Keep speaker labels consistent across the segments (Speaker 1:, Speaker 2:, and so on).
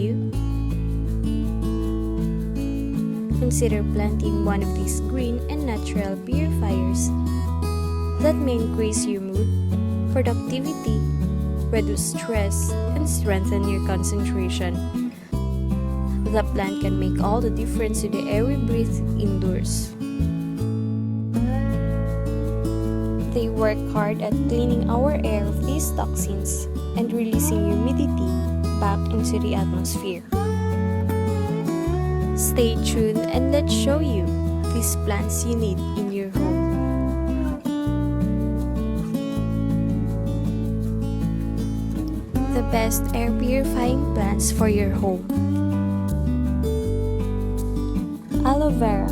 Speaker 1: you? Consider planting one of these green and natural purifiers that may increase your mood, productivity, reduce stress, and strengthen your concentration. The plant can make all the difference to the air we breathe indoors. They work hard at cleaning our air of these toxins and releasing humidity back into the atmosphere. Stay tuned and let's show you these plants you need in your home. The best air purifying plants for your home. Aloe Vera.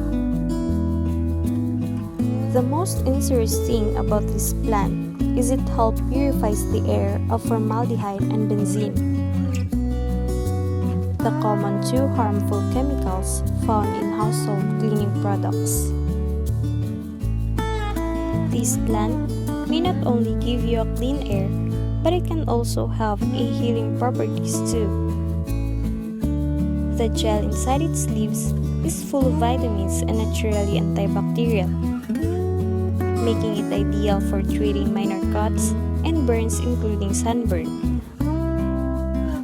Speaker 1: The most interesting about this plant is it helps purifies the air of formaldehyde and benzene, the common two harmful chemicals found in household cleaning products. This plant may not only give you a clean air, but it can also have a healing properties too. The gel inside its leaves is full of vitamins and naturally antibacterial, making it ideal for treating minor cuts and burns including sunburn.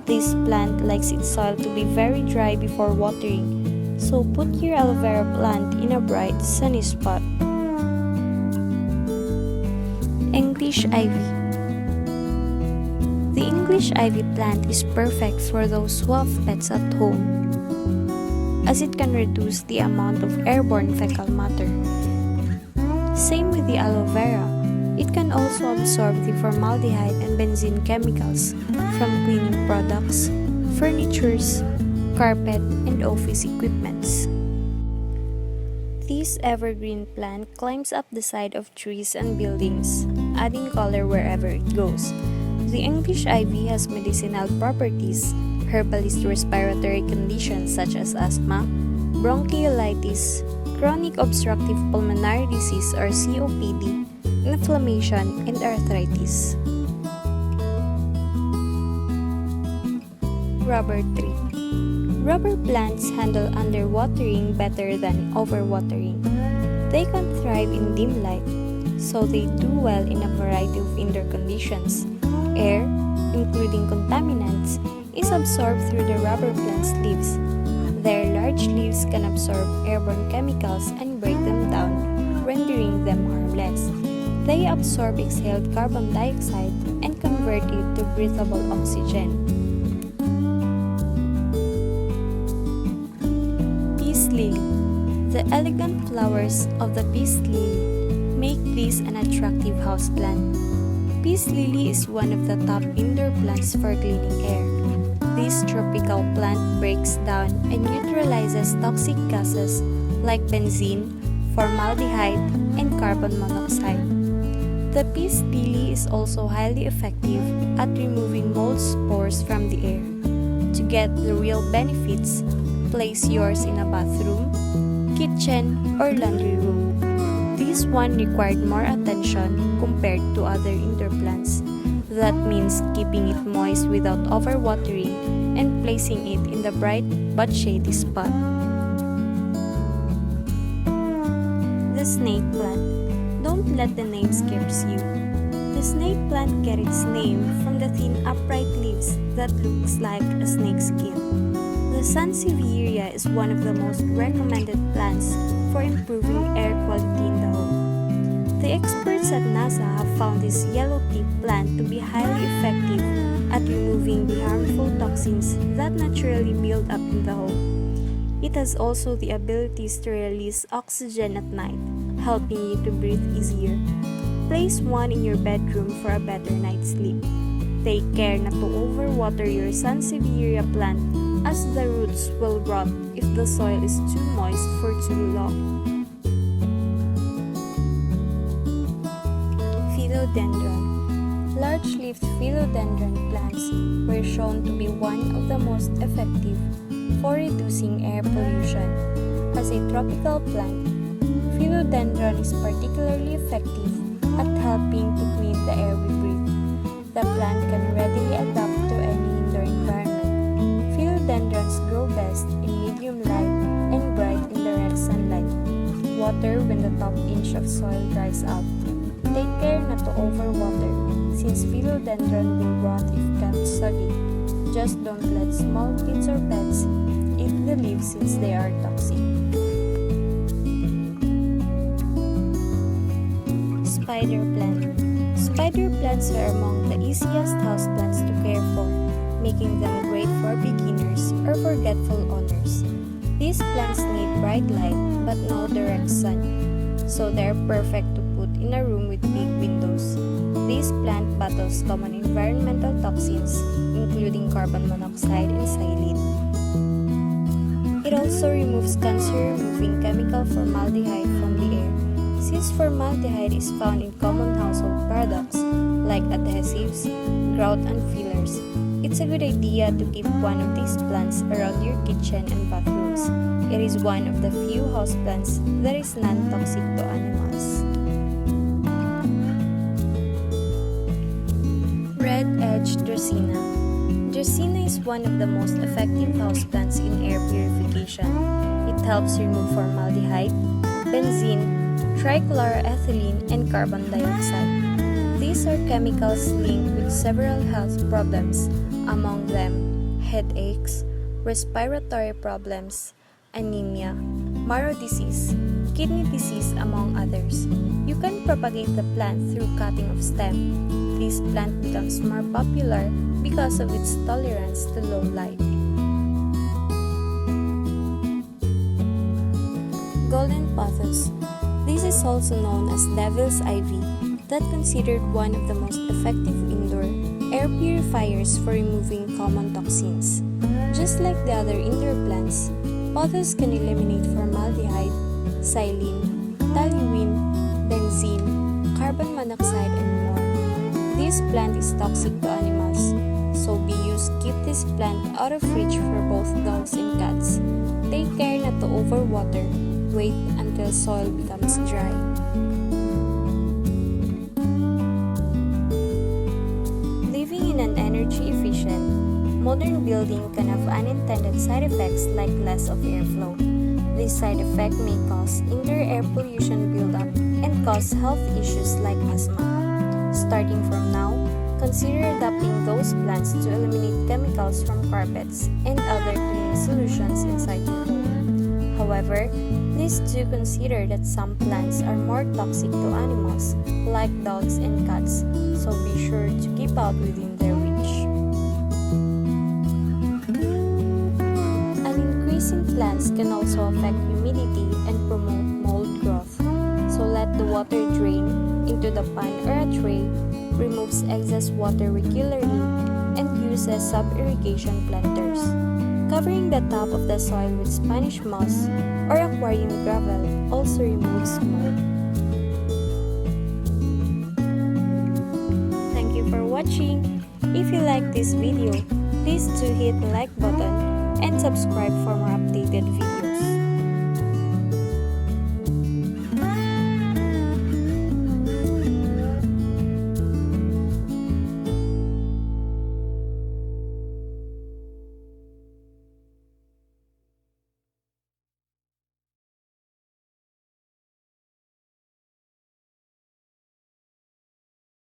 Speaker 1: This plant likes its soil to be very dry before watering, so put your aloe vera plant in a bright, sunny spot. English ivy. The English ivy plant is perfect for those who have pets at home, as it can reduce the amount of airborne fecal matter. Same with the aloe vera, it can also absorb the formaldehyde and benzene chemicals from cleaning products, furnitures, carpet, and office equipments. This evergreen plant climbs up the side of trees and buildings, adding color wherever it goes. The English ivy has medicinal properties, herbalist respiratory conditions such as asthma, bronchiolitis, chronic obstructive pulmonary disease or COPD, inflammation, and arthritis. Rubber tree. Rubber plants handle underwatering better than overwatering. They can thrive in dim light, so they do well in a variety of indoor conditions. Air, including contaminants, is absorbed through the rubber plant's leaves. Their large leaves can absorb airborne chemicals and break them down, rendering them harmless. They absorb exhaled carbon dioxide and convert it to breathable oxygen. Peace lily. The elegant flowers of the peace lily make this an attractive houseplant. Peace lily is one of the top indoor plants for cleaning air. This tropical plant breaks down and neutralizes toxic gases like benzene, formaldehyde, and carbon monoxide. The peace lily is also highly effective at removing mold spores from the air. To get the real benefits, place yours in a bathroom, kitchen, or laundry room. This one required more attention compared to other indoor plants. That means keeping it moist without overwatering and placing it in the bright but shady spot. The snake plant. Don't let the name scare you. The snake plant gets its name from the thin upright leaves that looks like a snake's skin. The sansevieria is one of the most recommended plants for improving air quality in the home. The experts at NASA have found this yellow tip plant to be highly effective at removing the harmful toxins that naturally build up in the home. It has also the abilities to release oxygen at night, helping you to breathe easier. Place one in your bedroom for a better night's sleep. Take care not to overwater your sansevieria plant, as the roots will rot if the soil is too moist for too long. Philodendron. Large-leafed philodendron plants were shown to be one of the most effective for reducing air pollution. As a tropical plant, philodendron is particularly effective at helping to clean the air we breathe. The plant can readily adapt to any indoor environment. Philodendron water when the top inch of soil dries up. Take care not to overwater, since philodendron will rot if kept soggy. Just don't let small kids or pets eat the leaves since they are toxic. Spider plant. Spider plants are among the easiest houseplants to care for, making them great for beginners or forgetful owners. These plants need bright light but no direct sun, so they're perfect to put in a room with big windows. This plant battles common environmental toxins, including carbon monoxide and xylene. It also removes cancer-removing chemical formaldehyde from the air. Since formaldehyde is found in common household products like adhesives, grout, and fillers, it's a good idea to keep one of these plants around your kitchen and bathrooms. It is one of the few houseplants that is non-toxic to animals. Red-edged Dracaena. Dracaena is one of the most effective houseplants in air purification. It helps remove formaldehyde, benzene, trichloroethylene, and carbon dioxide. These are chemicals linked with several health problems, among them headaches, respiratory problems, anemia, marrow disease, kidney disease, among others. You can propagate the plant through cutting of stem. This plant becomes more popular because of its tolerance to low light. Golden Pothos. This is also known as devil's ivy, that considered one of the most effective indoor air purifiers for removing common toxins. Just like the other indoor plants, Pothos can eliminate formaldehyde, xylene, toluene, benzene, carbon monoxide, and more. This plant is toxic to animals, so keep this plant out of reach for both dogs and cats. Take care not to overwater. Wait until soil becomes dry. Living in an energy-efficient, modern building can have unintended side effects like less of airflow. This side effect may cause indoor air pollution buildup and cause health issues like asthma. Starting from now, consider adopting those plants to eliminate chemicals from carpets and other cleaning solutions inside your home. However, please do consider that some plants are more toxic to animals, like dogs and cats, so be sure to keep out within their reach. An increase in plants can also affect humidity and promote mold growth, so let the water drain into the pan or a tray, removes excess water regularly, and uses sub-irrigation planters. Covering the top of the soil with Spanish moss or aquarium gravel also removes mold. Thank you for watching. If you like this video, please do hit the like button and subscribe for more updated videos.